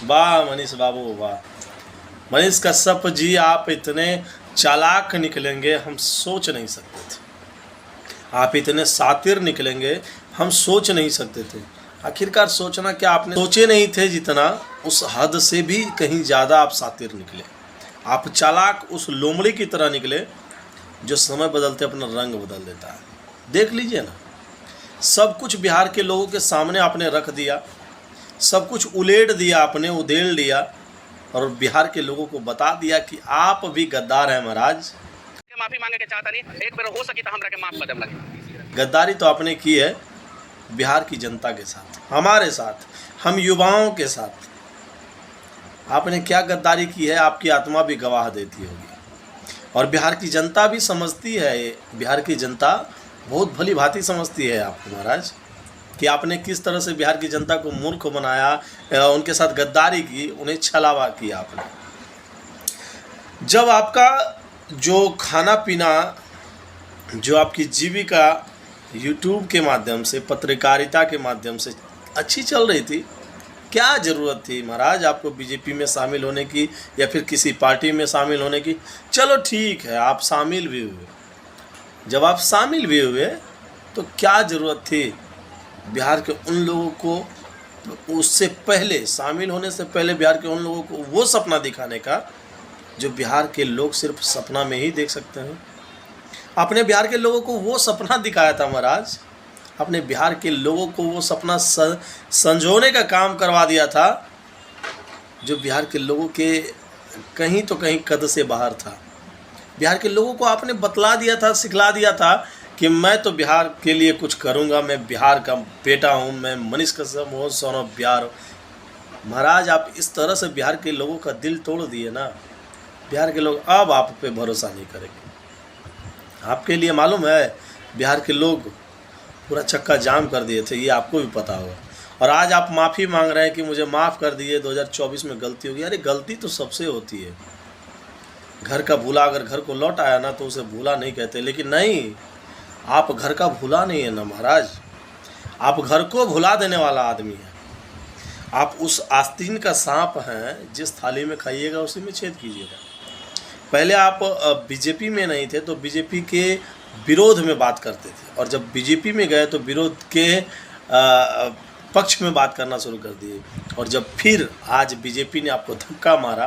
वाह मनीष बाबू वाह। मनीष कश्यप जी, आप इतने चालाक निकलेंगे हम सोच नहीं सकते थे। आप इतने शातिर निकलेंगे हम सोच नहीं सकते थे। आखिरकार सोचना क्या, आपने सोचे नहीं थे जितना, उस हद से भी कहीं ज़्यादा आप शातिर निकले। आप चालाक उस लोमड़ी की तरह निकले जो समय बदलते अपना रंग बदल देता है। देख लीजिए ना, सब कुछ बिहार के लोगों के सामने आपने रख दिया, सब कुछ उलेट दिया, आपने उधेड़ लिया और बिहार के लोगों को बता दिया कि आप भी गद्दार हैं महाराज। माफी मांगे के चाहता नहीं, एक बार हो सकी तो हमरा के माफ कर देम लगे। गद्दारी तो आपने की है बिहार की जनता के साथ, हमारे साथ, हम युवाओं के साथ। आपने क्या गद्दारी की है, आपकी आत्मा भी गवाह देती होगी और बिहार की जनता भी समझती है। बिहार की जनता बहुत भली भांति समझती है आपको महाराज, कि आपने किस तरह से बिहार की जनता को मूर्ख बनाया, उनके साथ गद्दारी की, उन्हें छलावा किया आपने। जब आपका जो खाना पीना, जो आपकी जीविका यूट्यूब के माध्यम से, पत्रकारिता के माध्यम से अच्छी चल रही थी, क्या ज़रूरत थी महाराज आपको बीजेपी में शामिल होने की या फिर किसी पार्टी में शामिल होने की। चलो ठीक है, आप शामिल भी हुए। जब आप शामिल भी हुए तो क्या ज़रूरत थी बिहार के उन लोगों को, उससे पहले, शामिल होने से पहले बिहार के उन लोगों को वो सपना दिखाने का जो बिहार के लोग सिर्फ सपना में ही देख सकते हैं। आपने बिहार के लोगों को वो सपना दिखाया था महाराज, आपने बिहार के लोगों को वो सपना संजोने का काम करवा दिया था जो बिहार के लोगों के कहीं तो कहीं कद से बाहर था। बिहार के लोगों को आपने बतला दिया था, सिखला दिया था कि मैं तो बिहार के लिए कुछ करूंगा, मैं बिहार का बेटा हूं, मैं मनीष कश्यप हूं, सन ऑफ बिहार। महाराज आप इस तरह से बिहार के लोगों का दिल तोड़ दिए ना, बिहार के लोग अब आप पे भरोसा नहीं करेंगे। आपके लिए मालूम है बिहार के लोग पूरा चक्का जाम कर दिए थे, ये आपको भी पता होगा। और आज आप माफ़ी मांग रहे हैं कि मुझे माफ़ कर दिए, 2024 में गलती होगी। अरे गलती तो सबसे होती है। घर का भूला अगर घर को लौट आया ना तो उसे भूला नहीं कहते, लेकिन नहीं, आप घर का भूला नहीं है ना महाराज, आप घर को भुला देने वाला आदमी है। आप उस आस्तीन का सांप हैं, जिस थाली में खाइएगा उसी में छेद कीजिएगा। पहले आप बीजेपी में नहीं थे तो बीजेपी के विरोध में बात करते थे, और जब बीजेपी में गए तो विरोध के पक्ष में बात करना शुरू कर दिए। और जब फिर आज बीजेपी ने आपको धक्का मारा,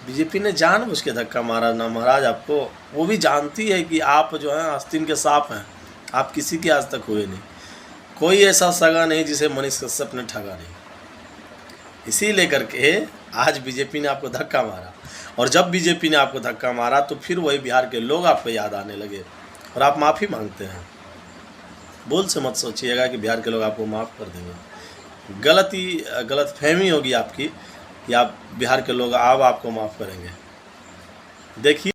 बीजेपी ने जानबूझ के धक्का मारा ना महाराज आपको, वो भी जानती है कि आप जो हैं आस्तीन के सांप हैं, आप किसी के आज तक हुए नहीं। कोई ऐसा सगा नहीं जिसे मनीष कश्यप ने ठगा नहीं। इसी लेकर के आज बीजेपी ने आपको धक्का मारा, और जब बीजेपी ने आपको धक्का मारा तो फिर वही बिहार के लोग आपको याद आने लगे और आप माफ़ी मांगते हैं। भूल से मत सोचिएगा कि बिहार के लोग आपको माफ़ कर देंगे। गलत फहमी होगी आपकी कि आप बिहार के लोग अब आपको माफ़ करेंगे। देखिए।